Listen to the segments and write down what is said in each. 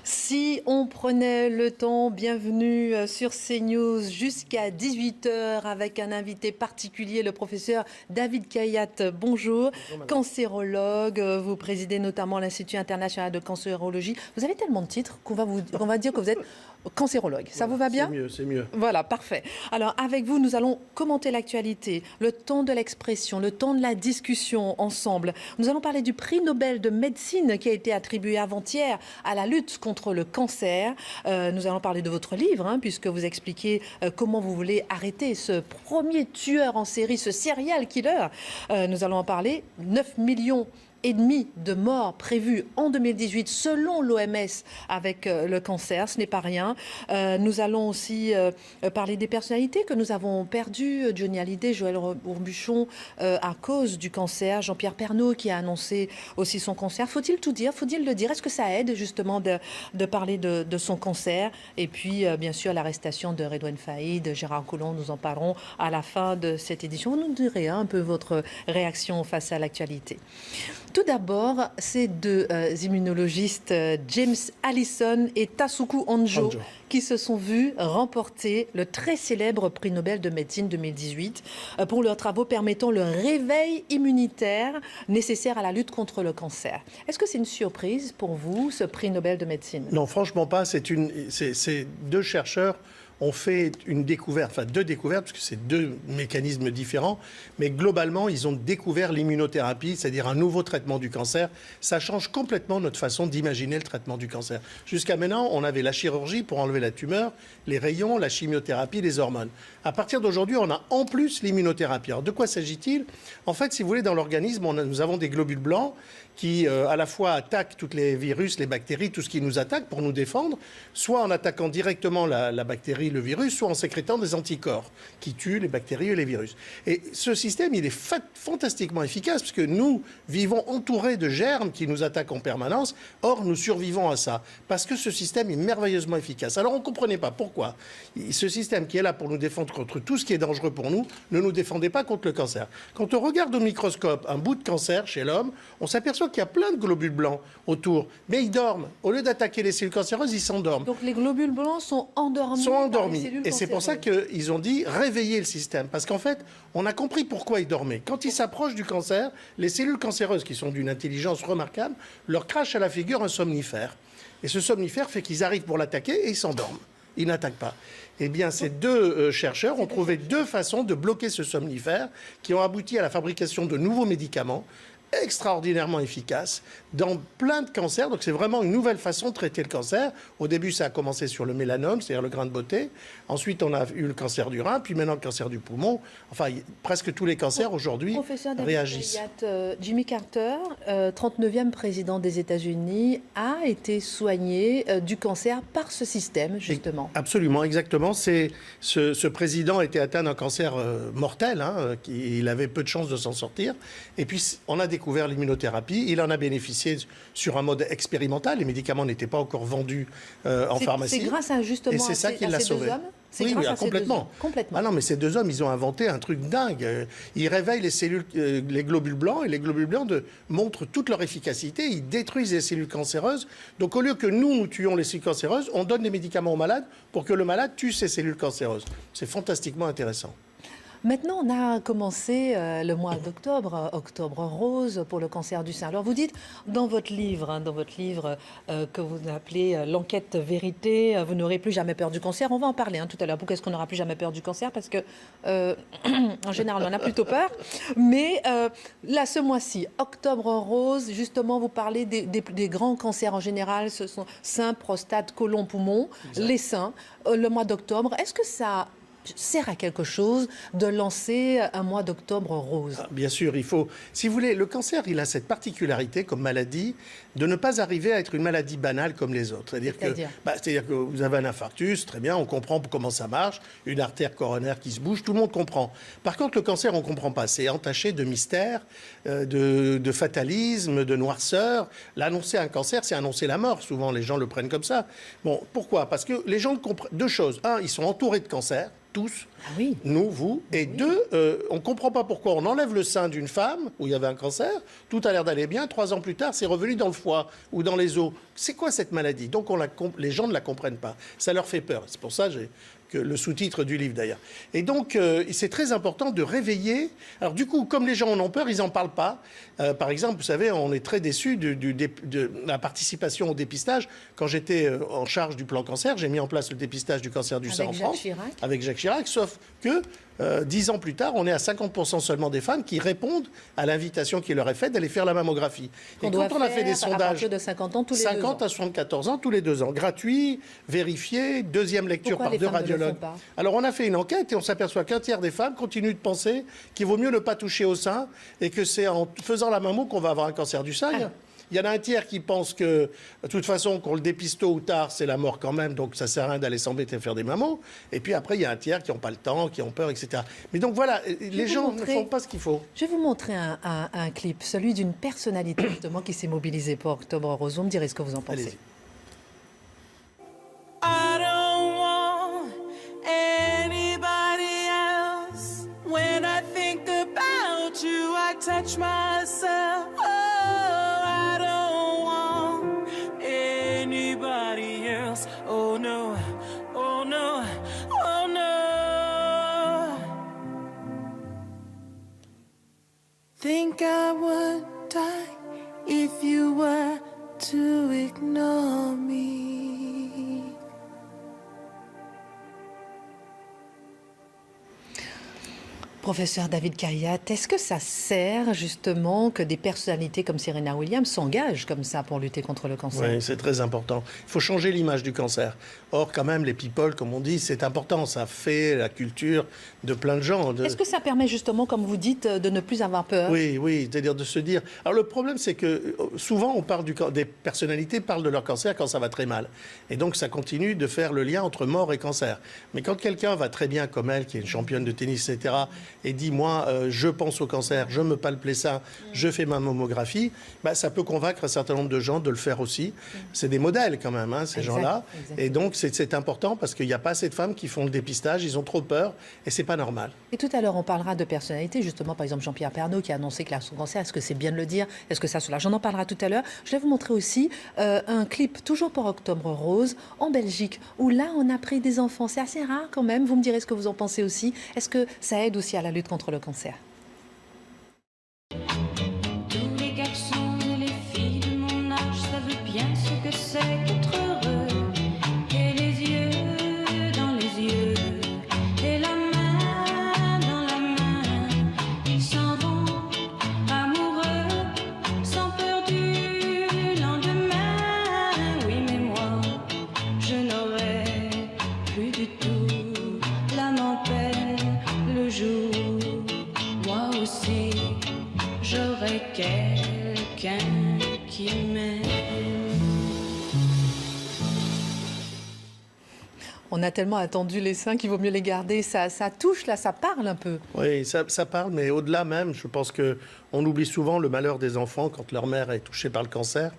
Si on prenait le temps, bienvenue sur CNews jusqu'à 18 h avec un invité particulier, le professeur David Kayat. Bonjour, cancérologue, vous présidez notamment l'Institut international de cancérologie. Vous avez tellement de titres qu'on va dire que vous êtes cancérologue. Ça vous va bien? C'est mieux, c'est mieux. Voilà, parfait. Alors avec vous, nous allons commenter l'actualité, le temps de l'expression, le temps de la discussion ensemble. Nous allons parler du prix Nobel de médecine qui a été attribué avant-hier à la lutte contre le cancer. Nous allons parler de votre livre, puisque vous expliquez comment vous voulez arrêter ce premier tueur en série, ce serial killer. Nous allons en parler. 9 millions et demi de morts prévues en 2018 selon l'OMS avec le cancer, ce n'est pas rien. Nous allons aussi parler des personnalités que nous avons perdues, Johnny Hallyday, Joël Robuchon à cause du cancer, Jean-Pierre Pernaut qui a annoncé aussi son cancer. Faut-il tout dire? Faut-il le dire? Est-ce que ça aide justement de parler de son cancer? Et puis bien sûr l'arrestation de Redouane Faïd, Gérard Collomb, nous en parlerons à la fin de cette édition. Vous nous direz un peu votre réaction face à l'actualité. Tout d'abord, ces deux immunologistes, James Allison et Tasuku Honjo, qui se sont vus remporter le très célèbre prix Nobel de médecine 2018 pour leurs travaux permettant le réveil immunitaire nécessaire à la lutte contre le cancer. Est-ce que c'est une surprise pour vous, ce prix Nobel de médecine? Non, franchement pas. C'est deux chercheurs ont fait une découverte, enfin deux découvertes, parce que c'est deux mécanismes différents, mais globalement, ils ont découvert l'immunothérapie, c'est-à-dire un nouveau traitement du cancer. Ça change complètement notre façon d'imaginer le traitement du cancer. Jusqu'à maintenant, on avait la chirurgie pour enlever la tumeur, les rayons, la chimiothérapie, les hormones. À partir d'aujourd'hui, on a en plus l'immunothérapie. Alors, de quoi s'agit-il? En fait, si vous voulez, dans l'organisme, nous avons des globules blancs qui, à la fois, attaquent tous les virus, les bactéries, tout ce qui nous attaque pour nous défendre, soit en attaquant directement la bactérie, le virus, soit en sécrétant des anticorps qui tuent les bactéries et les virus. Et ce système, il est fantastiquement efficace parce que nous vivons entourés de germes qui nous attaquent en permanence. Or, nous survivons à ça parce que ce système est merveilleusement efficace. Alors, on ne comprenait pas pourquoi ce système qui est là pour nous défendre contre tout ce qui est dangereux pour nous ne nous défendait pas contre le cancer. Quand on regarde au microscope un bout de cancer chez l'homme, on s'aperçoit qu'il y a plein de globules blancs autour, mais ils dorment. Au lieu d'attaquer les cellules cancéreuses, ils s'endorment. Donc les globules blancs sont endormis. Et c'est pour ça qu'ils ont dit réveiller le système. Parce qu'en fait, on a compris pourquoi ils dormaient. Quand ils s'approchent du cancer, les cellules cancéreuses, qui sont d'une intelligence remarquable, leur crachent à la figure un somnifère. Et ce somnifère fait qu'ils arrivent pour l'attaquer et ils s'endorment. Ils n'attaquent pas. Eh bien, ces deux chercheurs ont trouvé deux façons de bloquer ce somnifère qui ont abouti à la fabrication de nouveaux médicaments extraordinairement efficace dans plein de cancers. Donc c'est vraiment une nouvelle façon de traiter le cancer. Au début, ça a commencé sur le mélanome, c'est-à-dire le grain de beauté. Ensuite, on a eu le cancer du rein, puis maintenant le cancer du poumon. Enfin, presque tous les cancers aujourd'hui réagissent. Jimmy Carter, 39e président des États-Unis, a été soigné du cancer par ce système, justement. Absolument, exactement. Ce président était atteint d'un cancer mortel. Il avait peu de chances de s'en sortir. Et puis, on a découvert l'immunothérapie. Il en a bénéficié sur un mode expérimental. Les médicaments n'étaient pas encore vendus en pharmacie. C'est grâce à justement et c'est ça qui l'a sauvé. Oui, complètement. Ah non, mais ces deux hommes, ils ont inventé un truc dingue. Ils réveillent les cellules, les globules blancs, et les globules blancs montrent toute leur efficacité. Ils détruisent les cellules cancéreuses. Donc, au lieu que nous tuions les cellules cancéreuses, on donne des médicaments au malade pour que le malade tue ces cellules cancéreuses. C'est fantastiquement intéressant. Maintenant, on a commencé le mois d'octobre, octobre rose pour le cancer du sein. Alors vous dites dans votre livre, que vous appelez l'enquête vérité, vous n'aurez plus jamais peur du cancer. On va en parler tout à l'heure. Pourquoi est-ce qu'on n'aura plus jamais peur du cancer? Parce que en général, on a plutôt peur. Mais là, ce mois-ci, octobre rose, justement, vous parlez des grands cancers en général. Ce sont sein, prostate, côlon, poumon, les seins. Le mois d'octobre, est-ce que ça sert à quelque chose de lancer un mois d'octobre rose? Bien sûr, il faut... Si vous voulez, le cancer, il a cette particularité comme maladie de ne pas arriver à être une maladie banale comme les autres. C'est-à-dire que vous avez un infarctus, très bien, on comprend comment ça marche, une artère coronaire qui se bouge, tout le monde comprend. Par contre, le cancer, on ne comprend pas. C'est entaché de mystère, de fatalisme, de noirceur. L'annoncer un cancer, c'est annoncer la mort. Souvent, les gens le prennent comme ça. Bon, pourquoi? Parce que les gens comprennent deux choses. Un, ils sont entourés de cancer. tous. Ah oui. Nous, vous. Et deux, on ne comprend pas pourquoi on enlève le sein d'une femme où il y avait un cancer, tout a l'air d'aller bien, 3 ans plus tard, c'est revenu dans le foie ou dans les os. C'est quoi cette maladie? Donc les gens ne la comprennent pas. Ça leur fait peur. C'est pour ça que le sous-titre du livre d'ailleurs. Et donc, c'est très important de réveiller. Alors du coup, comme les gens en ont peur, ils n'en parlent pas. Par exemple, vous savez, on est très déçus de la participation au dépistage. Quand j'étais en charge du plan cancer, j'ai mis en place le dépistage du cancer du sein en France. Avec Jacques Chirac. Sauf que 10 ans plus tard, on est à 50% seulement des femmes qui répondent à l'invitation qui leur est faite d'aller faire la mammographie. Et quand on a fait des sondages de 50 ans tous les 2 ans. 50 à 74 ans tous les 2 ans. Gratuit, vérifié, deuxième lecture par 2 radiologues. Alors on a fait une enquête et on s'aperçoit qu'un tiers des femmes continuent de penser qu'il vaut mieux ne pas toucher au sein et que c'est en faisant la mammo qu'on va avoir un cancer du sein. Il y en a un tiers qui pense que, de toute façon, qu'on le dépiste tôt ou tard, c'est la mort quand même, donc ça sert à rien d'aller s'embêter à faire des mammos. Et puis après, il y a un tiers qui n'ont pas le temps, qui ont peur, etc. Mais donc voilà, les gens ne font pas ce qu'il faut. Je vais vous montrer un clip, celui d'une personnalité justement qui s'est mobilisée pour Octobre Rose. Vous me direz ce que vous en pensez. Allez-y. I don't want anybody else. When I think about you, I touch myself. Oh, I don't want anybody else. Oh no, oh no, oh no. Think I would die if you were to ignore me. Professeur David Khayat, est-ce que ça sert justement que des personnalités comme Serena Williams s'engagent comme ça pour lutter contre le cancer? Oui, c'est très important. Il faut changer l'image du cancer. Or, quand même, les people, comme on dit, c'est important. Ça fait la culture de plein de gens. Est-ce que ça permet justement, comme vous dites, de ne plus avoir peur? Oui, oui, c'est-à-dire de se dire... Alors le problème, c'est que souvent, on parle des personnalités parlent de leur cancer quand ça va très mal. Et donc, ça continue de faire le lien entre mort et cancer. Mais quand quelqu'un va très bien, comme elle, qui est une championne de tennis, etc., et dit, moi, je pense au cancer, je me palpe les seins, je fais ma mammographie, bah, ça peut convaincre un certain nombre de gens de le faire aussi. C'est des modèles quand même, hein, ces gens-là. Et donc, c'est important parce qu'il n'y a pas assez de femmes qui font le dépistage, ils ont trop peur et c'est pas normal. Et tout à l'heure, on parlera de personnalités, justement, par exemple Jean-Pierre Pernaut qui a annoncé qu'il a son cancer. Est-ce que c'est bien de le dire? Est-ce que ça soulage? J'en en parlera tout à l'heure. Je vais vous montrer aussi un clip, toujours pour Octobre Rose, en Belgique, où là, on a pris des enfants. C'est assez rare quand même. Vous me direz ce que vous en pensez aussi. Est-ce que ça aide aussi à la lutte contre le cancer? Tous les garçons et les filles de mon âge savent bien ce que c'est qu'être heureux. Et les yeux dans les yeux, et la main dans la main. Ils s'en vont amoureux, sans peur du lendemain. Oui, mais moi, je n'aurai plus du tout l'âme en peine le jour. Moi aussi, j'aurai quelqu'un qui m'aime. On a tellement attendu les seins qu'il vaut mieux les garder. Ça touche, là, ça parle un peu. Oui, ça parle, mais au-delà même, je pense qu'on oublie souvent le malheur des enfants quand leur mère est touchée par le cancer.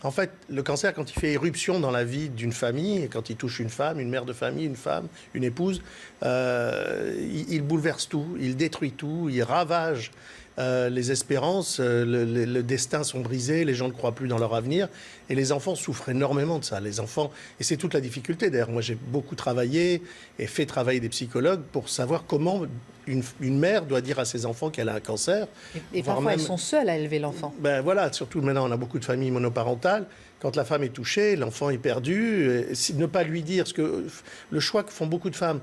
En fait, le cancer, quand il fait éruption dans la vie d'une famille, et quand il touche une femme, une mère de famille, une femme, une épouse, il bouleverse tout, il détruit tout, il ravage les espérances, le destin sont brisés, les gens ne croient plus dans leur avenir, et les enfants souffrent énormément de ça. Les enfants, et c'est toute la difficulté. D'ailleurs, moi j'ai beaucoup travaillé et fait travailler des psychologues pour savoir comment une mère doit dire à ses enfants qu'elle a un cancer. Et parfois, même... elles sont seules à élever l'enfant. Ben voilà, surtout maintenant, on a beaucoup de familles monoparentales. Quand la femme est touchée, l'enfant est perdu. Ne pas lui dire, ce que le choix que font beaucoup de femmes,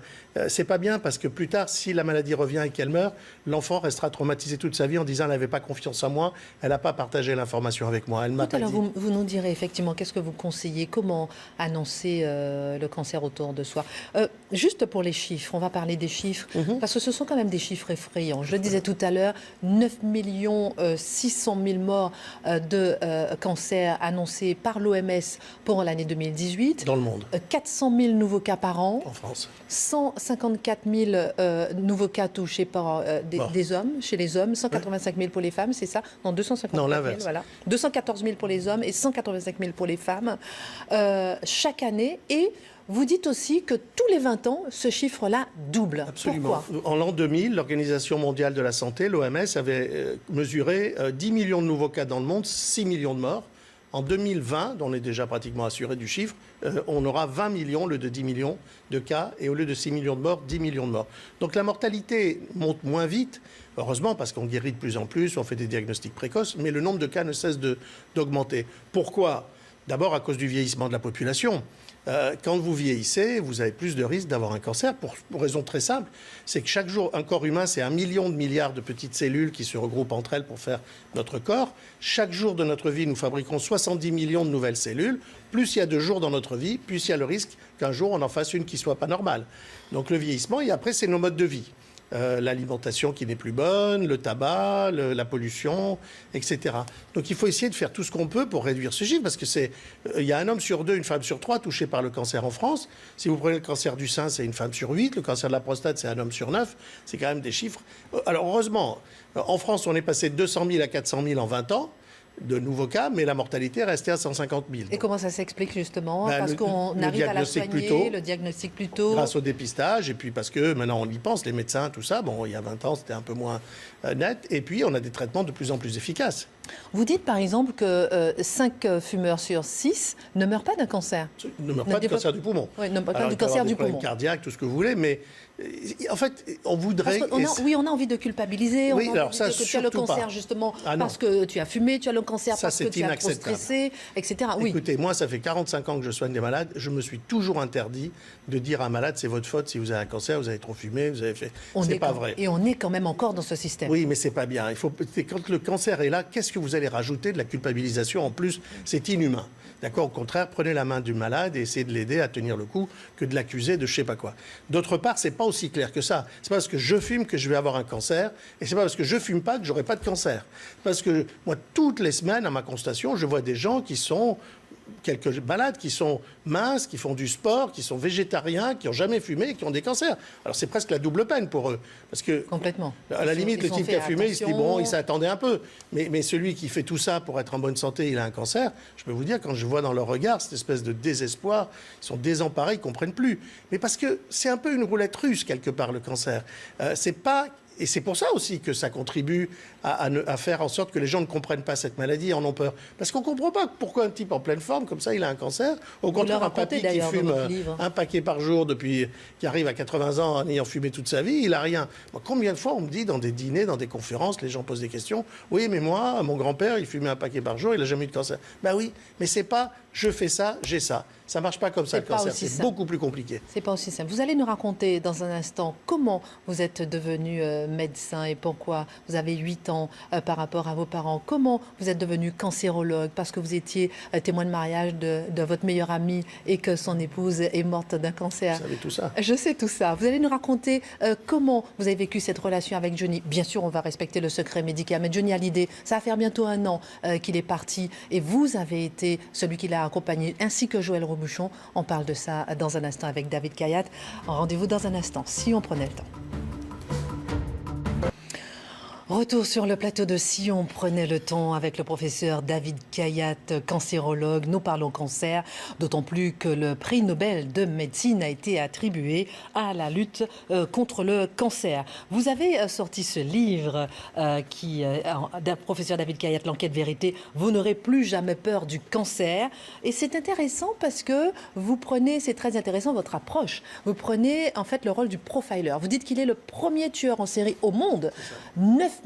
c'est pas bien parce que plus tard, si la maladie revient et qu'elle meurt, l'enfant restera traumatisé toute sa vie en disant elle n'avait pas confiance en moi, elle n'a pas partagé l'information avec moi, elle m'a pas dit. Vous nous direz effectivement qu'est-ce que vous conseillez, comment annoncer le cancer autour de soi. Juste pour les chiffres, on va parler des chiffres, parce que ce sont quand même des chiffres effrayants. Je le disais tout à l'heure, 9 600 000 morts de cancer annoncés par l'OMS pour l'année 2018. Dans le monde. 400 000 nouveaux cas par an. En France. 154 000 nouveaux cas touchés par des hommes, chez les hommes. 185 000 pour les femmes, c'est ça? Non, 254 000, voilà. 214 000 pour les hommes et 185 000 pour les femmes chaque année. Et Vous dites aussi que tous les 20 ans, ce chiffre-là double. Absolument. Pourquoi? En l'an 2000, l'Organisation mondiale de la santé, l'OMS, avait mesuré 10 millions de nouveaux cas dans le monde, 6 millions de morts. En 2020, dont on est déjà pratiquement assuré du chiffre, on aura 20 millions au lieu de 10 millions de cas, et au lieu de 6 millions de morts, 10 millions de morts. Donc la mortalité monte moins vite, heureusement, parce qu'on guérit de plus en plus, on fait des diagnostics précoces, mais le nombre de cas ne cesse d'augmenter. Pourquoi? D'abord à cause du vieillissement de la population. Quand vous vieillissez, vous avez plus de risques d'avoir un cancer pour raison très simple. C'est que chaque jour, un corps humain, c'est 1 million de milliards de petites cellules qui se regroupent entre elles pour faire notre corps. Chaque jour de notre vie, nous fabriquons 70 millions de nouvelles cellules. Plus il y a de jours dans notre vie, plus il y a le risque qu'un jour on en fasse une qui ne soit pas normale. Donc le vieillissement, et après, c'est nos modes de vie. L'alimentation qui n'est plus bonne, le tabac, la pollution, etc. Donc il faut essayer de faire tout ce qu'on peut pour réduire ce chiffre, parce que il y a un homme sur 2, une femme sur 3 touchés par le cancer en France. Si vous prenez le cancer du sein, c'est une femme sur 8, le cancer de la prostate, c'est un homme sur 9. C'est quand même des chiffres. Alors heureusement, en France, on est passé de 200 000 à 400 000 en 20 ans. De nouveaux cas, mais la mortalité est restée à 150 000. Et comment ça s'explique justement? Ben, parce qu'on arrive à la soigner, le diagnostic plus tôt. Grâce au dépistage, et puis parce que maintenant on y pense, les médecins, tout ça, bon, il y a 20 ans c'était un peu moins net, et puis on a des traitements de plus en plus efficaces. Vous dites par exemple que 5 fumeurs sur 6 ne meurent pas d'un cancer. Ne meurent pas du cancer du poumon. Oui, ne meurent pas Alors, du cancer du poumon. Cardiaque, tout ce que vous voulez, mais en fait, on voudrait... Oui, on a envie de culpabiliser, oui, on a alors envie ça, de dire que tu as le cancer pas. justement Ah, parce que tu as fumé, tu as le cancer ça, parce que tu as trop stressé, etc. Oui. Écoutez, moi, ça fait 45 ans que je soigne des malades. Je me suis toujours interdit de dire à un malade, c'est votre faute si vous avez un cancer, vous avez trop fumé, vous avez fait... C'est pas vrai. Et on est quand même encore dans ce système. Oui, mais c'est pas bien. Quand le cancer est là, qu'est-ce que vous allez rajouter de la culpabilisation? En plus, c'est inhumain. D'accord? Au contraire, prenez la main du malade et essayez de l'aider à tenir le coup que de l'accuser de je sais pas quoi. D'autre part, c'est pas aussi clair que ça. C'est pas parce que je fume que je vais avoir un cancer, et c'est pas parce que je fume pas que j'aurai pas de cancer. Parce que moi, toutes les semaines, à ma constatation, je vois des gens qui sont quelques malades qui sont minces, qui font du sport, qui sont végétariens, qui n'ont jamais fumé et qui ont des cancers. Alors c'est presque la double peine pour eux. Parce que, complètement. À la limite, le type qui a fumé, il se dit, bon, il s'attendait un peu. Mais celui qui fait tout ça pour être en bonne santé, il a un cancer, je peux vous dire, quand je vois dans leur regard cette espèce de désespoir, ils sont désemparés, ils ne comprennent plus. Mais parce que c'est un peu une roulette russe, quelque part, le cancer. C'est pas... Et c'est pour ça aussi que ça contribue à faire en sorte que les gens ne comprennent pas cette maladie et en ont peur. Parce qu'on ne comprend pas pourquoi un type en pleine forme, comme ça, il a un cancer. Au contraire, un papy qui fume un paquet par jour qui arrive à 80 ans en ayant fumé toute sa vie, il n'a rien. Moi, combien de fois on me dit dans des dîners, dans des conférences, les gens posent des questions, oui, mais moi, mon grand-père, il fumait un paquet par jour, il n'a jamais eu de cancer. Ben oui, mais c'est pas je fais ça, j'ai ça. Ça ne marche pas comme ça, le cancer. C'est beaucoup plus compliqué. C'est pas aussi simple. Vous allez nous raconter dans un instant comment vous êtes devenu médecin et pourquoi vous avez 8 ans par rapport à vos parents. Comment vous êtes devenu cancérologue parce que vous étiez témoin de mariage de votre meilleur ami et que son épouse est morte d'un cancer. Vous savez tout ça? Je sais tout ça. Vous allez nous raconter comment vous avez vécu cette relation avec Johnny. Bien sûr, on va respecter le secret médical, mais Johnny Hallyday, ça va faire bientôt 1 an qu'il est parti et vous avez été celui qui l'a accompagné, ainsi que Joël Robuchon. On parle de ça dans un instant avec David Kayat. Rendez-vous dans un instant, si on prenait le temps. Retour sur le plateau de Si on prenait le temps avec le professeur David Kayat, cancérologue. Nous parlons cancer, d'autant plus que le prix Nobel de médecine a été attribué à la lutte contre le cancer. Vous avez sorti ce livre d'un professeur David Kayat, L'enquête vérité. Vous n'aurez plus jamais peur du cancer. Et c'est intéressant parce que vous prenez, c'est très intéressant votre approche. Vous prenez en fait le rôle du profiler. Vous dites qu'il est le premier tueur en série au monde. 9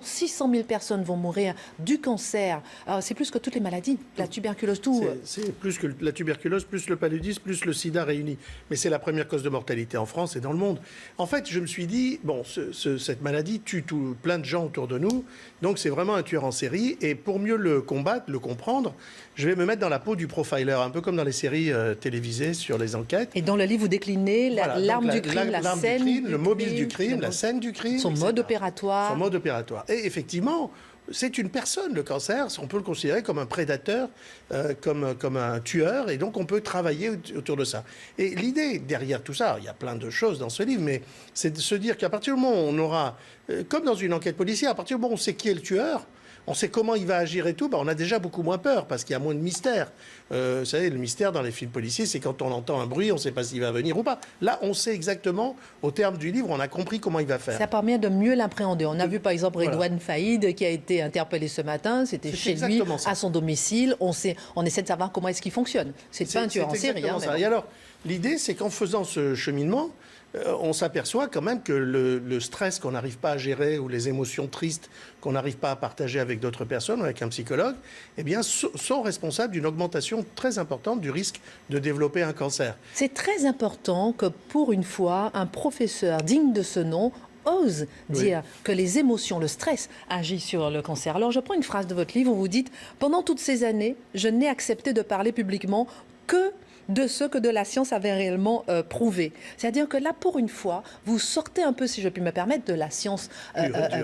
600 000 personnes vont mourir du cancer. C'est plus que toutes les maladies, la tuberculose, tout. C'est plus que la tuberculose, plus le paludisme, plus le sida réunis. Mais c'est la première cause de mortalité en France et dans le monde. En fait, je me suis dit, bon, cette maladie tue plein de gens autour de nous, donc c'est vraiment un tueur en série. Et pour mieux le combattre, le comprendre, je vais me mettre dans la peau du profiler, un peu comme dans les séries télévisées sur les enquêtes. Et dans le livre, vous déclinez l'arme du crime, la scène du crime, le mobile du crime, la scène du crime. Son mode opératoire. Son mode opératoire. Et effectivement, c'est une personne, le cancer. On peut le considérer comme un prédateur, comme un tueur. Et donc, on peut travailler autour de ça. Et l'idée derrière tout ça, il y a plein de choses dans ce livre, mais c'est de se dire qu'à partir du moment où on aura, comme dans une enquête policière, à partir du moment où on sait qui est le tueur, on sait comment il va agir et tout, on a déjà beaucoup moins peur parce qu'il y a moins de mystère. Vous savez, le mystère dans les films policiers, c'est quand on entend un bruit, on ne sait pas s'il va venir ou pas. Là, on sait exactement, au terme du livre, on a compris comment il va faire. Ça permet de mieux l'appréhender. On a vu par exemple Redouane Faïd qui a été interpellé ce matin. C'était chez lui, à son domicile. On essaie de savoir comment est-ce qu'il fonctionne. C'est pas un tueur en série. Bon. Et alors, l'idée, c'est qu'en faisant ce cheminement, on s'aperçoit quand même que le stress qu'on n'arrive pas à gérer ou les émotions tristes qu'on n'arrive pas à partager avec d'autres personnes ou avec un psychologue, eh bien, sont responsables d'une augmentation très importante du risque de développer un cancer. C'est très important que, pour une fois, un professeur digne de ce nom ose dire que les émotions, le stress agit sur le cancer. Alors, je prends une phrase de votre livre où vous dites « Pendant toutes ces années, je n'ai accepté de parler publiquement que de ce que de la science avait réellement prouvé. » C'est-à-dire que là, pour une fois, vous sortez un peu, si je puis me permettre, de la science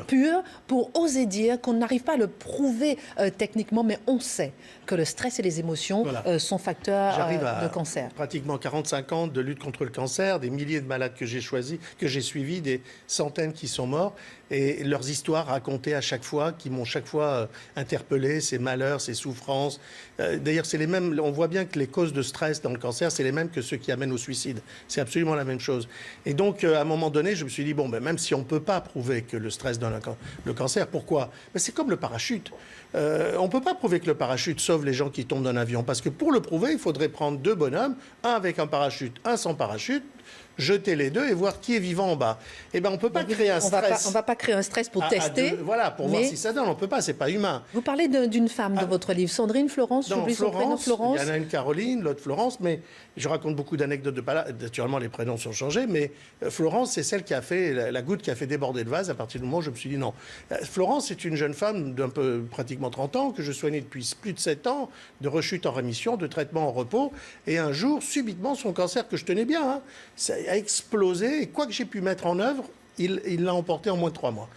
pure pour oser dire qu'on n'arrive pas à le prouver techniquement, mais on sait que le stress et les émotions sont facteurs de cancer. Pratiquement 45 ans de lutte contre le cancer, des milliers de malades que j'ai choisis, que j'ai suivis, des centaines qui sont morts, et leurs histoires racontées à chaque fois, qui m'ont chaque fois interpellé, ces malheurs, ces souffrances. D'ailleurs, c'est les mêmes. On voit bien que les causes de stress dans le cancer, c'est les mêmes que ceux qui amènent au suicide. C'est absolument la même chose. Et donc, à un moment donné, je me suis dit, bon, même si on ne peut pas prouver que le stress donne le cancer, pourquoi? C'est comme le parachute. On ne peut pas prouver que le parachute sauve les gens qui tombent d'un avion. Parce que pour le prouver, il faudrait prendre deux bonhommes, un avec un parachute, un sans parachute, jeter les deux et voir qui est vivant en bas. Eh bien, on ne peut pas créer un stress. On ne va pas créer un stress pour tester. Voilà, pour voir si ça donne. On ne peut pas, c'est pas humain. Vous parlez d'une femme de votre livre, Sandrine, Florence, j'oublie son prénom, Florence. Il y en a une Caroline, l'autre Florence, mais je raconte beaucoup d'anecdotes de palais. Naturellement, les prénoms sont changés, mais Florence, c'est celle qui a fait la goutte qui a fait déborder le vase. À partir du moment où je me suis dit non. Florence, c'est une jeune femme d'un peu pratiquement 30 ans que je soignais depuis plus de 7 ans, de rechute en rémission, de traitement en repos. Et un jour, subitement, son cancer, que je tenais bien, ça a explosé. Et quoi que j'ai pu mettre en œuvre, il l'a emporté en moins de 3 mois.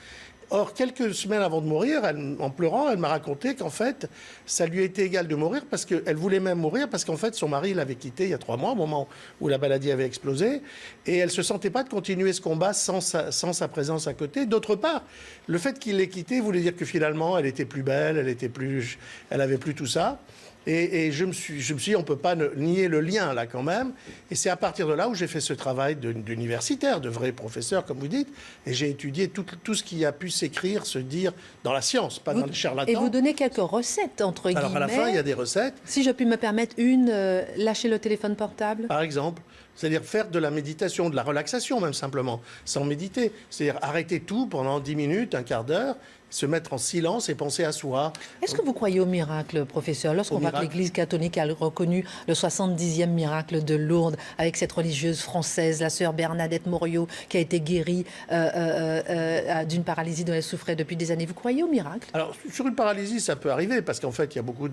Or, quelques semaines avant de mourir, en pleurant, elle m'a raconté qu'en fait, ça lui était égal de mourir parce qu'elle voulait même mourir parce qu'en fait, son mari l'avait quittée il y a 3 mois, au moment où la maladie avait explosé. Et elle ne se sentait pas de continuer ce combat sans sa présence à côté. D'autre part, le fait qu'il l'ait quittée voulait dire que finalement, elle était plus belle, elle avait plus tout ça. Et je me suis dit, on ne peut pas nier le lien, là, quand même. Et c'est à partir de là où j'ai fait ce travail d'universitaire, de vrai professeur, comme vous dites. Et j'ai étudié tout ce qui a pu s'écrire, se dire dans la science, pas dans les charlatans. Et vous donnez quelques recettes, entre guillemets. Alors, à la fin, il y a des recettes. Si je puis me permettre lâcher le téléphone portable. Par exemple. C'est-à-dire faire de la méditation, de la relaxation même simplement, sans méditer. C'est-à-dire arrêter tout pendant 10 minutes, un quart d'heure, se mettre en silence et penser à soi. Est-ce que vous croyez au miracle, professeur? Lorsqu'on voit que l'Église catholique a reconnu le 70e miracle de Lourdes, avec cette religieuse française, la sœur Bernadette Morio, qui a été guérie d'une paralysie dont elle souffrait depuis des années. Vous croyez au miracle? Alors, sur une paralysie, ça peut arriver, parce qu'en fait, il y a beaucoup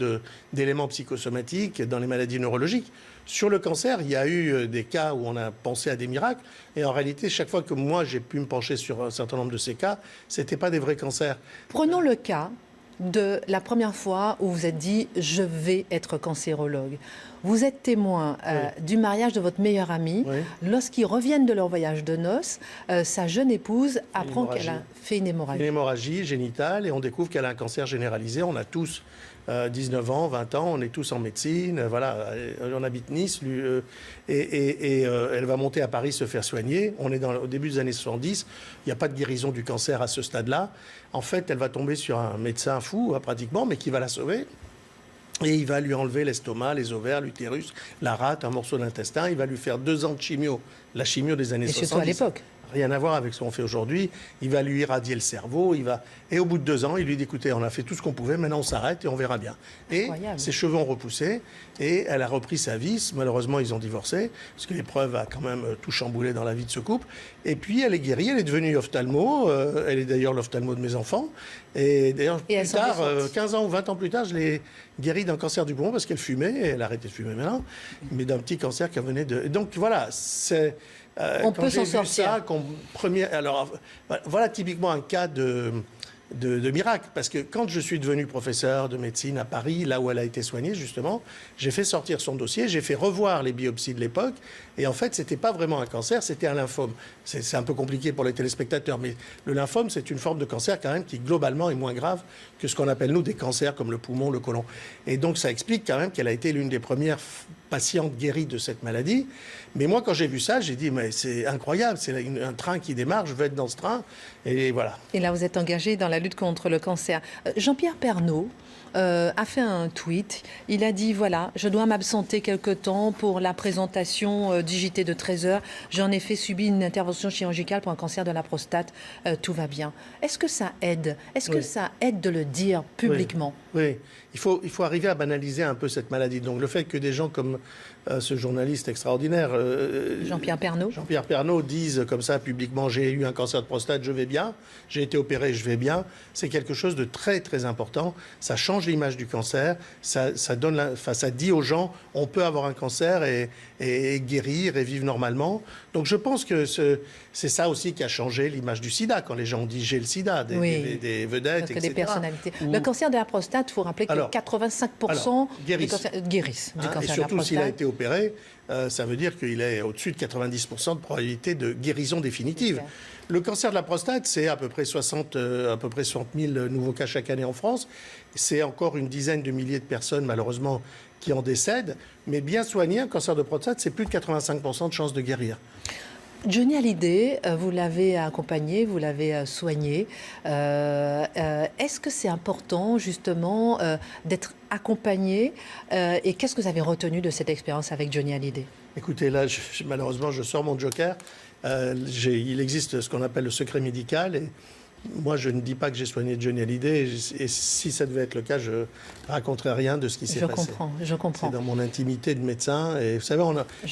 d'éléments psychosomatiques dans les maladies neurologiques. Sur le cancer, il y a eu des cas où on a pensé à des miracles. Et en réalité, chaque fois que moi, j'ai pu me pencher sur un certain nombre de ces cas, ce n'étaient pas des vrais cancers. Prenons le cas de la première fois où vous êtes dit « je vais être cancérologue ». Vous êtes témoin du mariage de votre meilleure amie. Oui. Lorsqu'ils reviennent de leur voyage de noces, sa jeune épouse apprend qu'elle a fait une hémorragie. Une hémorragie génitale, et on découvre qu'elle a un cancer généralisé. On a tous 19 ans, 20 ans, on est tous en médecine. Voilà, on habite Nice, elle va monter à Paris se faire soigner. On est au début des années 70. Il n'y a pas de guérison du cancer à ce stade-là. En fait, elle va tomber sur un médecin fou, pratiquement, mais qui va la sauver. Et il va lui enlever l'estomac, les ovaires, l'utérus, la rate, un morceau d'intestin. Il va lui faire 2 ans de chimio, la chimio des années 70. Et surtout à l'époque. Rien à voir avec ce qu'on fait aujourd'hui. Il va lui irradier le cerveau. Et au bout de 2 ans, il lui dit, écoutez, on a fait tout ce qu'on pouvait, maintenant on s'arrête et on verra bien. Et ses cheveux ont repoussé et elle a repris sa vie. Malheureusement, ils ont divorcé parce que l'épreuve a quand même tout chamboulé dans la vie de ce couple. Et puis, elle est guérie, elle est devenue ophtalmo. Elle est d'ailleurs l'ophtalmo de mes enfants. Et d'ailleurs, plus tard, 15 ans ou 20 ans plus tard, je l'ai guérie d'un cancer du poumon parce qu'elle fumait. Et elle a arrêté de fumer maintenant. Mais d'un petit cancer qui venait de... Donc voilà, c'est... on peut s'en sortir. Alors, voilà typiquement un cas de miracle. Parce que quand je suis devenu professeur de médecine à Paris, là où elle a été soignée justement, j'ai fait sortir son dossier, j'ai fait revoir les biopsies de l'époque, et en fait, c'était pas vraiment un cancer, c'était un lymphome. C'est un peu compliqué pour les téléspectateurs, mais le lymphome, c'est une forme de cancer quand même qui globalement est moins grave que ce qu'on appelle nous des cancers comme le poumon, le côlon. Et donc ça explique quand même qu'elle a été l'une des premières patientes guéries de cette maladie. Mais moi, quand j'ai vu ça, j'ai dit, mais c'est incroyable, c'est un train qui démarre, je veux être dans ce train, et voilà. Et là, vous êtes engagé dans la lutte contre le cancer. Jean-Pierre Pernaut a fait un tweet. Il a dit, voilà, je dois m'absenter quelque temps pour la présentation d'IJT de 13h. J'en ai fait subi une intervention chirurgicale pour un cancer de la prostate. Tout va bien. Est-ce que ça aide? Est-ce que ça aide de le dire publiquement? Oui. Il faut arriver à banaliser un peu cette maladie. Donc le fait que des gens comme ce journaliste extraordinaire, Jean-Pierre Pernaut, disent comme ça publiquement, j'ai eu un cancer de prostate, je vais bien, j'ai été opéré, je vais bien, c'est quelque chose de très très important. Ça change l'image du cancer, ça dit aux gens, on peut avoir un cancer et guérir et vivre normalement. Donc je pense que c'est ça aussi qui a changé l'image du sida, quand les gens ont dit j'ai le sida, des vedettes, etc. Des personnalités. Le cancer de la prostate, il faut rappeler que 85% guérissent du cancer de la prostate. Et surtout s'il a été opéré, ça veut dire qu'il est au-dessus de 90% de probabilité de guérison définitive. Okay. Le cancer de la prostate, c'est à peu près 60 000 nouveaux cas chaque année en France. C'est encore une dizaine de milliers de personnes, malheureusement, qui en décèdent. Mais bien soigné, un cancer de prostate, c'est plus de 85% de chances de guérir. Johnny Hallyday, vous l'avez accompagné, vous l'avez soigné. Est-ce que c'est important, justement, d'être accompagné et qu'est-ce que vous avez retenu de cette expérience avec Johnny Hallyday? Écoutez, là, malheureusement, je sors mon joker. Il existe ce qu'on appelle le secret médical et moi, je ne dis pas que j'ai soigné Johnny Hallyday et si ça devait être le cas, je ne raconterai rien de ce qui s'est passé. Je comprends. C'est dans mon intimité de médecin. Et vous savez,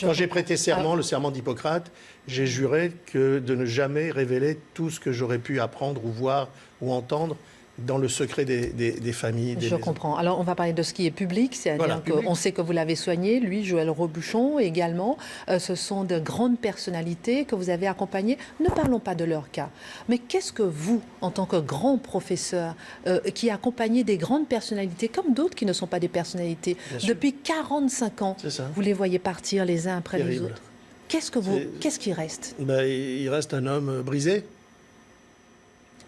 quand j'ai prêté serment, le serment d'Hippocrate, j'ai juré de ne jamais révéler tout ce que j'aurais pu apprendre ou voir ou entendre dans le secret des familles. Je comprends. Alors, on va parler de ce qui est public, c'est-à-dire qu'on sait que vous l'avez soigné, lui, Joël Robuchon également. Ce sont de grandes personnalités que vous avez accompagnées. Ne parlons pas de leur cas. Mais qu'est-ce que vous, en tant que grand professeur, qui accompagnez des grandes personnalités, comme d'autres qui ne sont pas des personnalités, depuis 45 ans, vous les voyez partir les uns après les autres. Qu'est-ce qui reste? Il reste un homme brisé.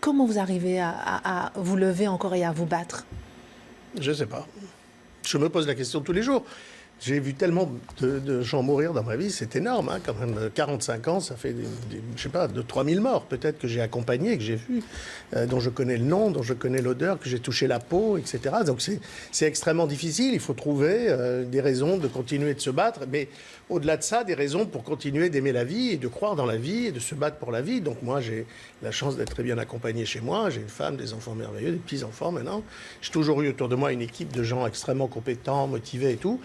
Comment vous arrivez à vous lever encore et à vous battre? Je ne sais pas. Je me pose la question tous les jours. J'ai vu tellement de gens mourir dans ma vie, c'est énorme, hein, quand même. 45 ans, ça fait, je sais pas, 3000 morts peut-être que j'ai accompagnés, que j'ai vus, dont je connais le nom, dont je connais l'odeur, que j'ai touché la peau, etc. Donc c'est extrêmement difficile. Il faut trouver des raisons de continuer de se battre, mais au-delà de ça, des raisons pour continuer d'aimer la vie et de croire dans la vie et de se battre pour la vie. Donc moi, j'ai la chance d'être très bien accompagné chez moi. J'ai une femme, des enfants merveilleux, des petits-enfants maintenant. J'ai toujours eu autour de moi une équipe de gens extrêmement compétents, motivés et tout.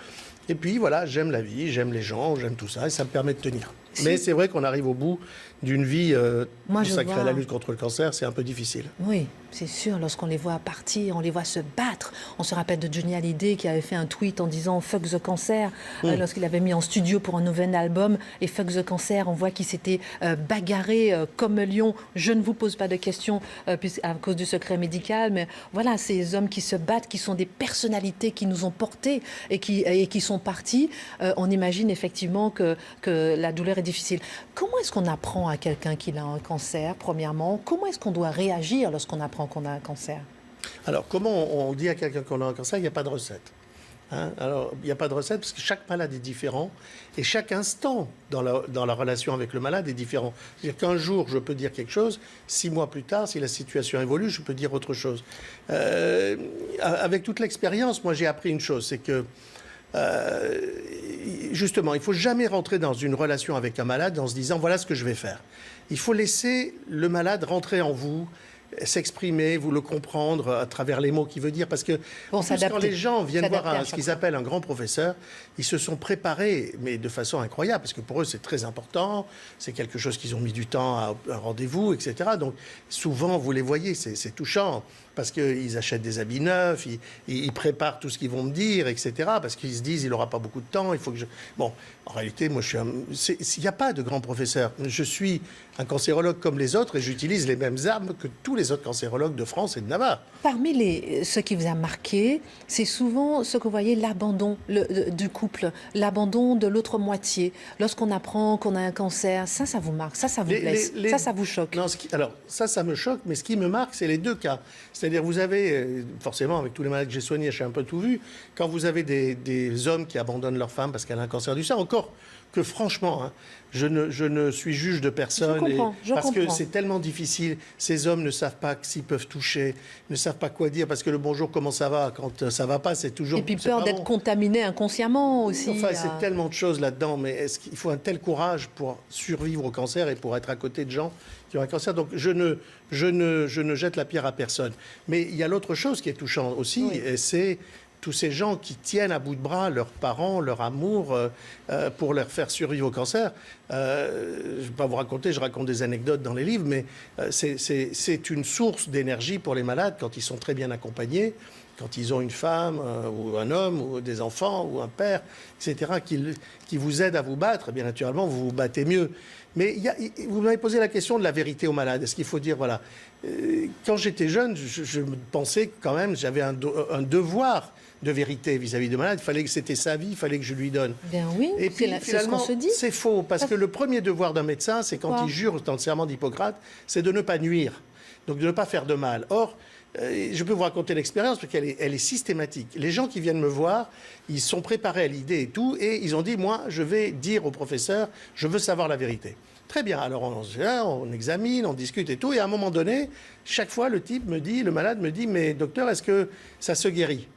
Et puis voilà, j'aime la vie, j'aime les gens, j'aime tout ça et ça me permet de tenir. Mais c'est vrai qu'on arrive au bout d'une vie consacrée à la lutte contre le cancer, c'est un peu difficile. Oui, c'est sûr, lorsqu'on les voit partir, on les voit se battre. On se rappelle de Johnny Hallyday qui avait fait un tweet en disant « fuck the cancer » lorsqu'il avait mis en studio pour un nouvel album. Et « fuck the cancer », on voit qu'il s'était bagarré comme un lion. Je ne vous pose pas de questions à cause du secret médical, mais voilà, ces hommes qui se battent, qui sont des personnalités qui nous ont portés et qui sont partis. On imagine effectivement que la douleur est difficile. Comment est-ce qu'on apprend à quelqu'un qu'il a un cancer, premièrement? Comment est-ce qu'on doit réagir lorsqu'on apprend qu'on a un cancer? Alors, comment on dit à quelqu'un qu'on a un cancer? Il n'y a pas de recette. Hein? Alors, il n'y a pas de recette parce que chaque malade est différent et chaque instant dans la relation avec le malade est différent. C'est-à-dire qu'un jour, je peux dire quelque chose, 6 mois plus tard, si la situation évolue, je peux dire autre chose. Avec toute l'expérience, moi, j'ai appris une chose, c'est que justement, il ne faut jamais rentrer dans une relation avec un malade en se disant « voilà ce que je vais faire ». Il faut laisser le malade rentrer en vous, s'exprimer, vous le comprendre à travers les mots qu'il veut dire. Parce que quand les gens viennent voir ce qu'ils appellent un grand professeur, ils se sont préparés, mais de façon incroyable, parce que pour eux, c'est très important, c'est quelque chose qu'ils ont mis du temps à un rendez-vous, etc. Donc, souvent, vous les voyez, c'est touchant. parce qu'ils achètent des habits neufs, ils préparent tout ce qu'ils vont me dire, etc. Parce qu'ils se disent, il n'aura pas beaucoup de temps, il faut que je... Bon, en réalité, moi, il n'y a pas de grand professeur. Je suis un cancérologue comme les autres et j'utilise les mêmes armes que tous les autres cancérologues de France et de Navarre. Parmi ce qui vous a marqué, c'est souvent ce que vous voyez, l'abandon du couple, l'abandon de l'autre moitié. Lorsqu'on apprend qu'on a un cancer, ça vous marque, ça vous blesse, ça vous choque. Non, alors, ça me choque, mais ce qui me marque, c'est les deux cas. C'est-à-dire, vous avez, forcément, avec tous les malades que j'ai soignés, j'ai un peu tout vu, quand vous avez des hommes qui abandonnent leur femme parce qu'elle a un cancer du sein, encore que franchement, hein, je ne suis juge de personne. Parce que c'est tellement difficile. Ces hommes ne savent pas s'ils peuvent toucher, ne savent pas quoi dire, parce que le bonjour, comment ça va? Quand ça va pas, c'est toujours... Et puis peur d'être contaminé inconsciemment aussi. Enfin, c'est tellement de choses là-dedans, mais est-ce qu'il faut un tel courage pour survivre au cancer et pour être à côté de gens qui ont un cancer? Donc je ne jette la pierre à personne. Mais il y a l'autre chose qui est touchante aussi, et c'est tous ces gens qui tiennent à bout de bras leurs parents, leur amour, pour leur faire survivre au cancer. Je ne vais pas vous raconter, je raconte des anecdotes dans les livres, mais c'est une source d'énergie pour les malades quand ils sont très bien accompagnés, quand ils ont une femme ou un homme ou des enfants ou un père, etc., qui vous aident à vous battre. Bien naturellement, vous vous battez mieux. Mais vous m'avez posé la question de la vérité aux malades. Est-ce qu'il faut dire, voilà, quand j'étais jeune, je pensais quand même, j'avais un devoir de vérité vis-à-vis de malade. Il fallait que c'était sa vie, il fallait que je lui donne. Bien oui, et puis finalement, ce qu'on se dit. C'est faux, parce que le premier devoir d'un médecin, c'est quand il jure dans le serment d'Hippocrate, c'est de ne pas nuire, donc de ne pas faire de mal. Or, je peux vous raconter l'expérience parce qu'elle est systématique. Les gens qui viennent me voir, ils sont préparés à l'idée et tout, et ils ont dit, moi, je vais dire au professeur, je veux savoir la vérité. Très bien, alors on examine, on discute et tout, et à un moment donné, chaque fois, le malade me dit, mais docteur, est-ce que ça se guérit?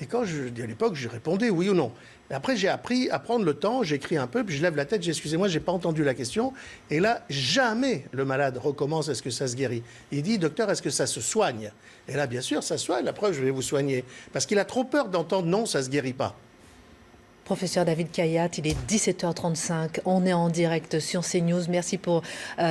Et quand à l'époque, je répondais oui ou non. Et après, j'ai appris à prendre le temps, j'écris un peu, puis je lève la tête, j'ai excusez-moi, j'ai pas entendu la question. Et là, jamais le malade recommence, est-ce que ça se guérit? Il dit, docteur, est-ce que ça se soigne? Et là, bien sûr, ça se soigne, la preuve, je vais vous soigner. Parce qu'il a trop peur d'entendre non, ça se guérit pas. Professeur David Kayat, il est 17h35, on est en direct sur CNews. Merci pour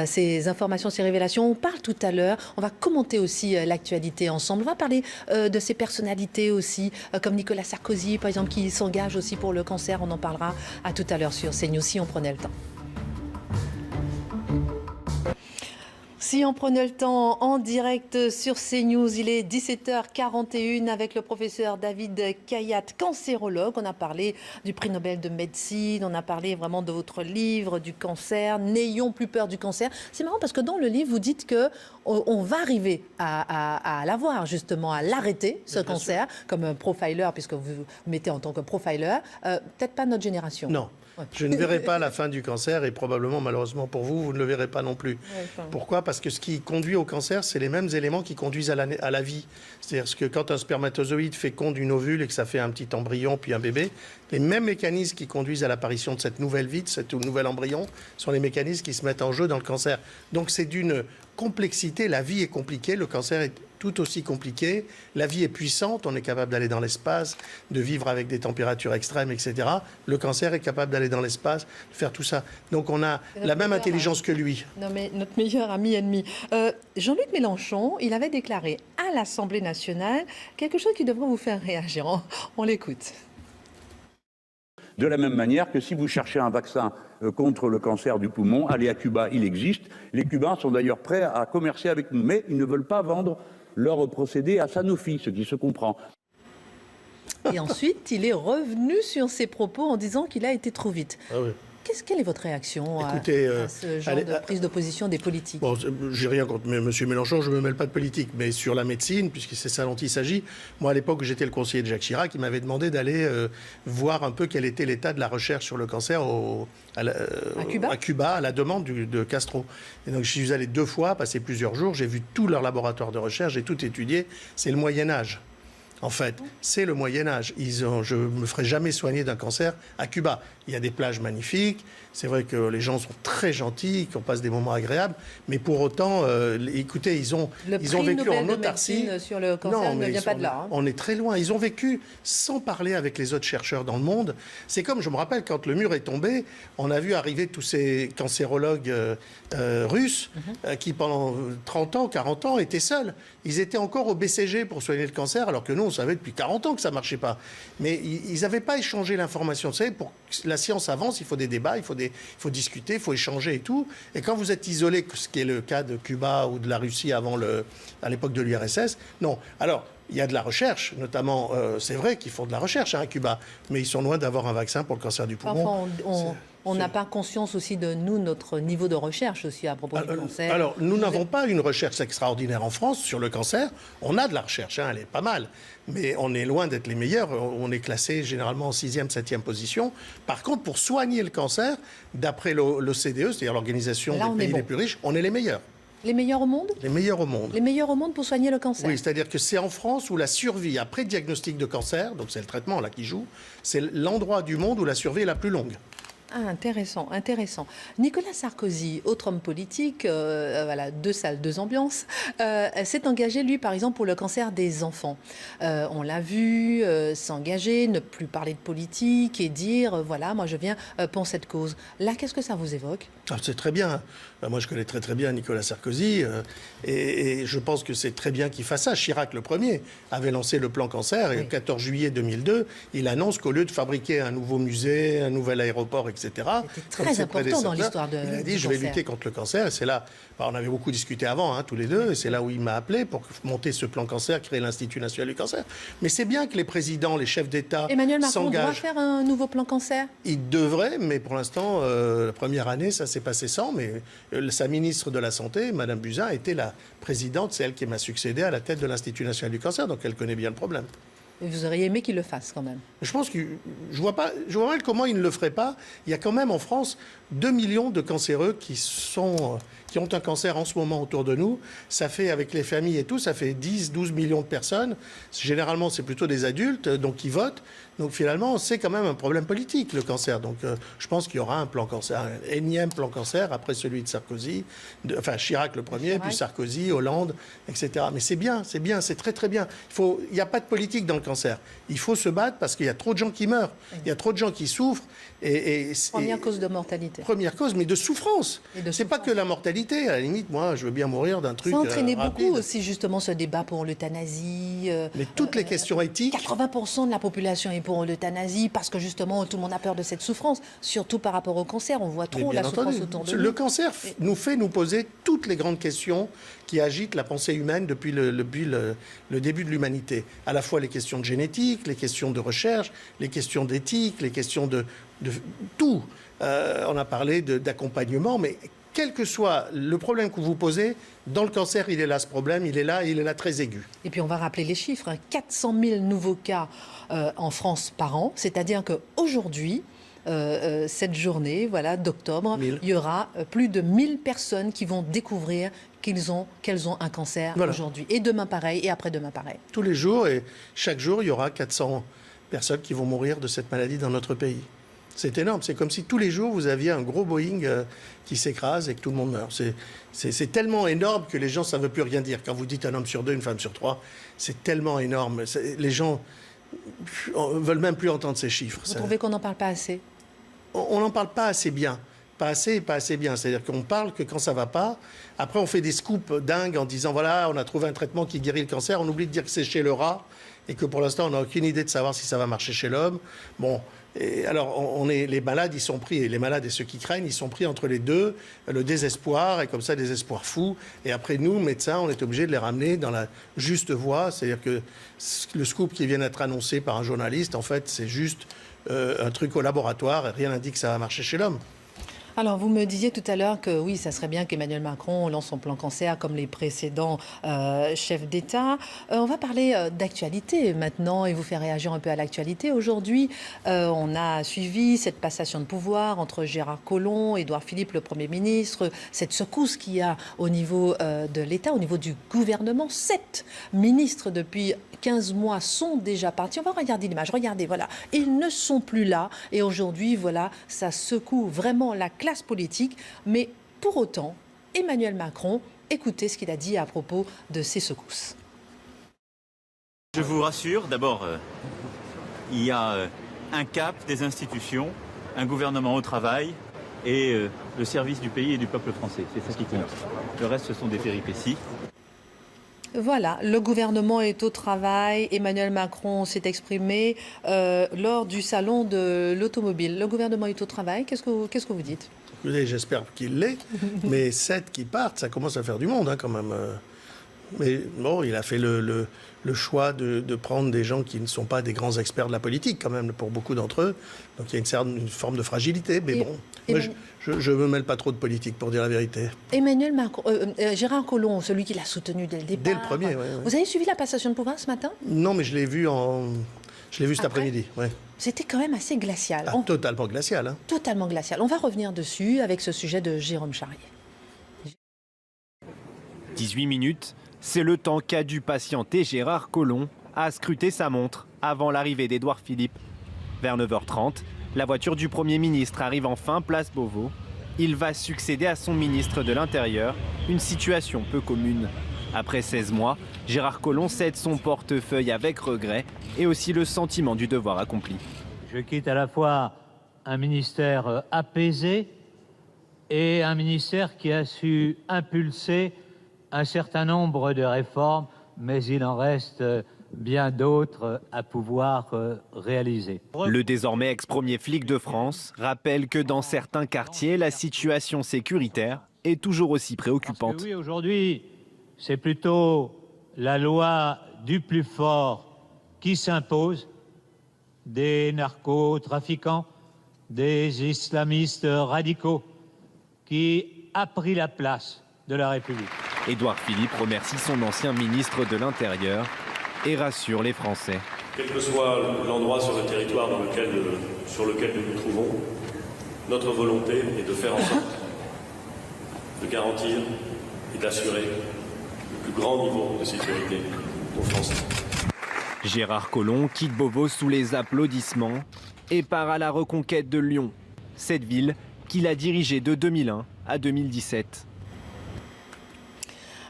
ces informations, ces révélations. On parle tout à l'heure, on va commenter aussi l'actualité ensemble. On va parler de ces personnalités aussi, comme Nicolas Sarkozy, par exemple, qui s'engage aussi pour le cancer. On en parlera à tout à l'heure sur CNews, si on prenait le temps. Si on prenait le temps en direct sur CNews, il est 17h41 avec le professeur David Kayat, cancérologue. On a parlé du prix Nobel de médecine, on a parlé vraiment de votre livre, du cancer. N'ayons plus peur du cancer. C'est marrant parce que dans le livre, vous dites qu'on va arriver à l'avoir, justement, à l'arrêter, ce cancer, comme un profiler, puisque vous mettez en tant que profiler. Peut-être pas notre génération. Non. Je ne verrai pas la fin du cancer et probablement, malheureusement pour vous, vous ne le verrez pas non plus. Pourquoi? Parce que ce qui conduit au cancer, c'est les mêmes éléments qui conduisent à la vie. C'est-à-dire que quand un spermatozoïde féconde une ovule et que ça fait un petit embryon puis un bébé, les mêmes mécanismes qui conduisent à l'apparition de cette nouvelle vie, de ce nouvel embryon, sont les mécanismes qui se mettent en jeu dans le cancer. Donc c'est d'une complexité, la vie est compliquée, le cancer est tout aussi compliqué, la vie est puissante, on est capable d'aller dans l'espace, de vivre avec des températures extrêmes, etc. Le cancer est capable d'aller dans l'espace, de faire tout ça. Donc on a la même intelligence que lui. Non mais notre meilleur ami ennemi. Jean-Luc Mélenchon, il avait déclaré à l'Assemblée nationale quelque chose qui devrait vous faire réagir. On l'écoute. De la même manière que si vous cherchez un vaccin contre le cancer du poumon, allez à Cuba, il existe. Les Cubains sont d'ailleurs prêts à commercer avec nous, mais ils ne veulent pas vendre leur procédé à Sanofi, ce qui se comprend. Et ensuite, il est revenu sur ses propos en disant qu'il a été trop vite. Ah oui. Quelle est votre réaction à ce genre de prise de position des politiques? Bon, j'ai rien contre M. Mélenchon, je ne me mêle pas de politique, mais sur la médecine, puisque c'est ça dont il s'agit, moi à l'époque j'étais le conseiller de Jacques Chirac, il m'avait demandé d'aller voir un peu quel était l'état de la recherche sur le cancer à Cuba, à la demande de Castro. Et donc je suis allé 2 fois, passé plusieurs jours, j'ai vu tout leur laboratoire de recherche, j'ai tout étudié, c'est le Moyen-Âge. En fait, c'est le Moyen-Âge. Je ne me ferai jamais soigner d'un cancer à Cuba. Il y a des plages magnifiques. C'est vrai que les gens sont très gentils, qu'on passe des moments agréables. Mais pour autant, écoutez, ils ont vécu en autarcie. Sur le cancer ne vient pas de là. Hein. On est très loin. Ils ont vécu sans parler avec les autres chercheurs dans le monde. C'est comme, je me rappelle, quand le mur est tombé, on a vu arriver tous ces cancérologues russes qui, pendant 30 ans, 40 ans, étaient seuls. Ils étaient encore au BCG pour soigner le cancer, alors que nous, on savait depuis 40 ans que ça ne marchait pas. Mais ils n'avaient pas échangé l'information. Vous savez, pour que la science avance, il faut des débats, il faut discuter, il faut échanger et tout. Et quand vous êtes isolé, ce qui est le cas de Cuba ou de la Russie à l'époque de l'URSS, non. Alors, il y a de la recherche, notamment, c'est vrai qu'ils font de la recherche à Cuba, mais ils sont loin d'avoir un vaccin pour le cancer du poumon. Enfin, on n'a pas conscience aussi de notre niveau de recherche aussi à propos du cancer. Alors, nous n'avons pas une recherche extraordinaire en France sur le cancer. On a de la recherche, elle est pas mal. Mais on est loin d'être les meilleurs. On est classé généralement en 6e, 7e position. Par contre, pour soigner le cancer, d'après l'OCDE, c'est-à-dire l'Organisation des pays les plus riches, on est les meilleurs. Les meilleurs au monde ? Les meilleurs au monde. Les meilleurs au monde pour soigner le cancer. Oui, c'est-à-dire que c'est en France où la survie après diagnostic de cancer, donc c'est le traitement là qui joue, c'est l'endroit du monde où la survie est la plus longue. Ah, intéressant, intéressant. Nicolas Sarkozy, autre homme politique, voilà, 2 salles, 2 ambiances, s'est engagé, lui, par exemple, pour le cancer des enfants. On l'a vu s'engager, ne plus parler de politique et dire, voilà, moi je viens pour cette cause. Là, qu'est-ce que ça vous évoque ? C'est très bien. Moi, je connais très très bien Nicolas Sarkozy et je pense que c'est très bien qu'il fasse ça. Chirac, le premier, avait lancé le plan cancer et le 14 juillet 2002, il annonce qu'au lieu de fabriquer un nouveau musée, un nouvel aéroport, etc., c'était très important dans l'histoire de il a dit, je vais lutter contre le cancer. Et c'est là, on avait beaucoup discuté avant, tous les deux, et c'est là où il m'a appelé pour monter ce plan cancer, créer l'Institut national du cancer. Mais c'est bien que les présidents, les chefs d'État Emmanuel Macron s'engagent. doit faire un nouveau plan cancer ? Il devrait, mais pour l'instant, la première année, ça s'est passé sans. Mais sa ministre de la Santé, Madame Buzyn, était la présidente, c'est elle qui m'a succédé à la tête de l'Institut national du cancer, donc elle connaît bien le problème. Et vous auriez aimé qu'il le fasse quand même ? Je pense que je vois mal comment il ne le ferait pas. Il y a quand même en France 2 millions de cancéreux qui ont un cancer en ce moment autour de nous. Ça fait, avec les familles et tout, ça fait 10-12 millions de personnes. Généralement, c'est plutôt des adultes, donc qui votent. Donc finalement, c'est quand même un problème politique, le cancer. Donc je pense qu'il y aura un plan cancer, un énième plan cancer, après celui de Sarkozy, Chirac le premier, puis Sarkozy, Hollande, etc. Mais c'est bien, c'est très très bien. Il n'y a pas de politique dans le cancer. Il faut se battre parce qu'il y a trop de gens qui meurent, il y a trop de gens qui souffrent. Première cause de mortalité. Première cause, mais de souffrance. C'est pas que la mortalité. À la limite, moi, je veux bien mourir d'un truc. Ça entraînait rapide. beaucoup aussi, justement, ce débat pour l'euthanasie. Mais toutes les questions éthiques. 80% de la population est pour l'euthanasie parce que, justement, tout le monde a peur de cette souffrance. Surtout par rapport au cancer. On voit trop la souffrance autour de nous. Le cancer nous fait nous poser toutes les grandes questions qui agitent la pensée humaine depuis le début de l'humanité. À la fois les questions de génétique, les questions de recherche, les questions d'éthique, les questions de tout. On a parlé d'accompagnement, mais quel que soit le problème que vous posez, dans le cancer, il est là ce problème, il est là très aigu. Et puis on va rappeler les chiffres, 400 000 nouveaux cas en France par an, c'est-à-dire qu'aujourd'hui, cette journée d'octobre, il y aura plus de 1000 personnes qui vont découvrir qu'elles ont un cancer aujourd'hui. Et demain pareil, et après-demain pareil. Tous les jours, et chaque jour, il y aura 400 personnes qui vont mourir de cette maladie dans notre pays. C'est énorme. C'est comme si tous les jours, vous aviez un gros Boeing qui s'écrase et que tout le monde meurt. C'est tellement énorme que les gens, ça ne veut plus rien dire. Quand vous dites un homme sur 2, une femme sur 3, c'est tellement énorme. Les gens ne veulent même plus entendre ces chiffres. Vous trouvez qu'on n'en parle pas assez ? On n'en parle pas assez bien. Pas assez et pas assez bien. C'est-à-dire qu'on parle que quand ça ne va pas. Après, on fait des scoops dingues en disant, voilà, on a trouvé un traitement qui guérit le cancer. On oublie de dire que c'est chez le rat et que pour l'instant, on n'a aucune idée de savoir si ça va marcher chez l'homme. Bon... Et alors, les malades, ils sont pris, et les malades et ceux qui craignent, ils sont pris entre les deux, le désespoir, et comme ça, des espoirs fous. Et après, nous, médecins, on est obligés de les ramener dans la juste voie. C'est-à-dire que le scoop qui vient d'être annoncé par un journaliste, en fait, c'est juste un truc au laboratoire, et rien n'indique que ça va marcher chez l'homme. Alors, vous me disiez tout à l'heure que oui, ça serait bien qu'Emmanuel Macron lance son plan cancer comme les précédents chefs d'État. On va parler d'actualité maintenant et vous faire réagir un peu à l'actualité. Aujourd'hui, on a suivi cette passation de pouvoir entre Gérard Collomb, Édouard Philippe, le Premier ministre, cette secousse qu'il y a au niveau de l'État, au niveau du gouvernement. 7 ministres depuis 15 mois sont déjà partis. On va regarder l'image. Regardez, voilà. Ils ne sont plus là. Et aujourd'hui, voilà, ça secoue vraiment la classe politique. Mais pour autant, Emmanuel Macron, écoutez ce qu'il a dit à propos de ces secousses. Je vous rassure, d'abord, il y a un cap des institutions, un gouvernement au travail et le service du pays et du peuple français. C'est ça qui compte. Le reste, ce sont des péripéties. Voilà, le gouvernement est au travail. Emmanuel Macron s'est exprimé lors du salon de l'automobile. Le gouvernement est au travail. Qu'est-ce que vous dites? Écoutez, j'espère qu'il l'est, mais 7 qui partent, ça commence à faire du monde quand même. Mais bon, il a fait le choix de prendre des gens qui ne sont pas des grands experts de la politique quand même, pour beaucoup d'entre eux. Donc il y a une forme de fragilité. Mais bon, moi, je ne me mêle pas trop de politique, pour dire la vérité. Emmanuel Macron, Gérard Collomb, celui qui l'a soutenu dès le départ. Dès le premier, oui. Vous avez suivi la passation de pouvoir ce matin? Non, mais je l'ai vu cet après-midi. Ouais. C'était quand même assez glacial. Totalement glacial. Hein. Totalement glacial. On va revenir dessus avec ce sujet de Jérôme Charrier. 18 minutes, c'est le temps qu'a dû patienter Gérard Collomb à scruter sa montre avant l'arrivée d'Édouard Philippe. Vers 9h30, la voiture du Premier ministre arrive enfin place Beauvau. Il va succéder à son ministre de l'Intérieur, une situation peu commune. Après 16 mois, Gérard Collomb cède son portefeuille avec regret et aussi le sentiment du devoir accompli. Je quitte à la fois un ministère apaisé et un ministère qui a su impulser un certain nombre de réformes, mais il en reste bien d'autres à pouvoir réaliser. Le désormais ex-premier flic de France rappelle que dans certains quartiers, la situation sécuritaire est toujours aussi préoccupante. Parce que oui, aujourd'hui, c'est plutôt la loi du plus fort qui s'impose, des narcotrafiquants, des islamistes radicaux, qui a pris la place de la République. Édouard Philippe remercie son ancien ministre de l'Intérieur et rassure les Français. Quel que soit l'endroit sur le territoire sur lequel nous nous trouvons, notre volonté est de faire en sorte de garantir et d'assurer le plus grand niveau de sécurité aux Français. Gérard Collomb quitte Beauvau sous les applaudissements et part à la reconquête de Lyon, cette ville qu'il a dirigée de 2001 à 2017.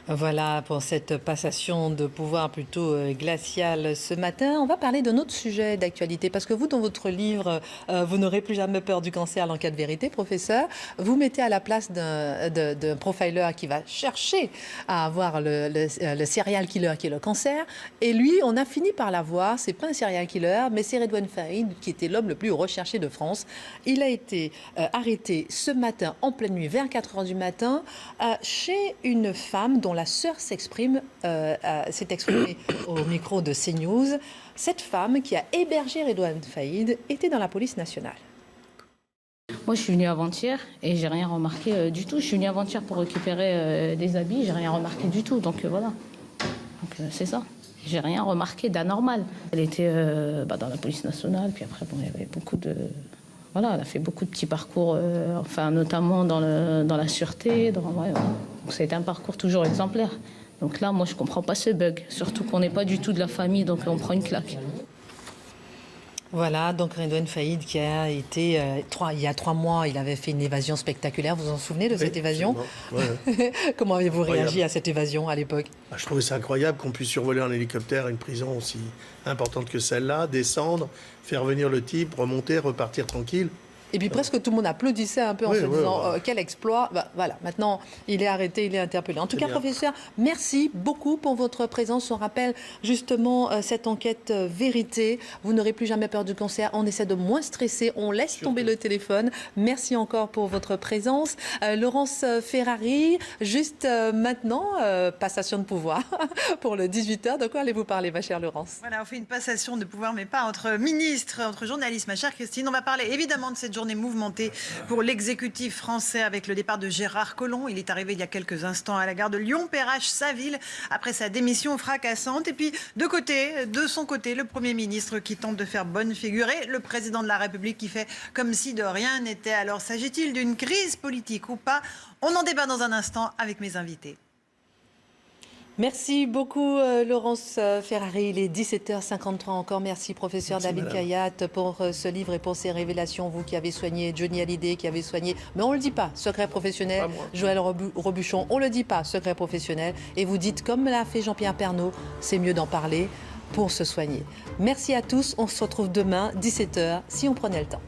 Voilà pour cette passation de pouvoir plutôt glaciale ce matin. On va parler d'un autre sujet d'actualité parce que vous, dans votre livre, vous n'aurez plus jamais peur du cancer, l'enquête vérité, professeur. Vous mettez à la place d'un profiler qui va chercher à avoir le serial killer qui est le cancer. Et lui, on a fini par l'avoir. C'est pas un serial killer, mais c'est Redouane Faïd qui était l'homme le plus recherché de France. Il a été arrêté ce matin en pleine nuit, vers 4 heures du matin, chez une femme dont la sœur s'est exprimée au micro de CNews. Cette femme qui a hébergé Redouane Faïd était dans la police nationale. Moi, je suis venue avant-hier et j'ai rien remarqué du tout. Je suis venue avant-hier pour récupérer des habits, j'ai rien remarqué du tout. Donc voilà. Donc c'est ça. J'ai rien remarqué d'anormal. Elle était dans la police nationale, puis après, bon, il y avait beaucoup de... Voilà, elle a fait beaucoup de petits parcours, enfin, notamment dans la sûreté. Donc, ça a été un parcours toujours exemplaire. Donc là, moi, je ne comprends pas ce bug. Surtout qu'on n'est pas du tout de la famille, donc on prend une claque. Voilà, donc Redouane Faïd qui a été, il y a 3 mois, il avait fait une évasion spectaculaire. Vous vous en souvenez de cette évasion? Ouais. Comment avez-vous réagi à cette évasion à l'époque? Je trouvais ça incroyable qu'on puisse survoler en hélicoptère une prison aussi importante que celle-là, descendre, faire venir le type, remonter, repartir tranquille. Et puis presque tout le monde applaudissait un peu en se disant quel exploit. Voilà, maintenant il est arrêté, il est interpellé. En tout cas, professeur, merci beaucoup pour votre présence. On rappelle justement cette enquête vérité. Vous n'aurez plus jamais peur du cancer. On essaie de moins stresser, on laisse tomber le téléphone. Merci encore pour votre présence. Laurence Ferrari, juste maintenant, passation de pouvoir pour le 18h. De quoi allez-vous parler, ma chère Laurence? Voilà, on fait une passation de pouvoir, mais pas entre ministres, entre journalistes, ma chère Christine. On va parler évidemment de cette journée journée mouvementée pour l'exécutif français avec le départ de Gérard Collomb. Il est arrivé il y a quelques instants à la gare de Lyon-Perrache-Saville après sa démission fracassante. Et puis de son côté, le Premier ministre qui tente de faire bonne figure et le président de la République qui fait comme si de rien n'était. Alors s'agit-il d'une crise politique ou pas? On en débat dans un instant avec mes invités. Merci beaucoup Laurence Ferrari. Il est 17h53 encore. Merci professeur David Kayat pour ce livre et pour ces révélations. Vous qui avez soigné Johnny Hallyday, qui avez soigné, mais on ne le dit pas, secret professionnel. Joël Robuchon, on ne le dit pas, secret professionnel. Et vous dites, comme l'a fait Jean-Pierre Pernaut, c'est mieux d'en parler pour se soigner. Merci à tous. On se retrouve demain, 17h, si on prenait le temps.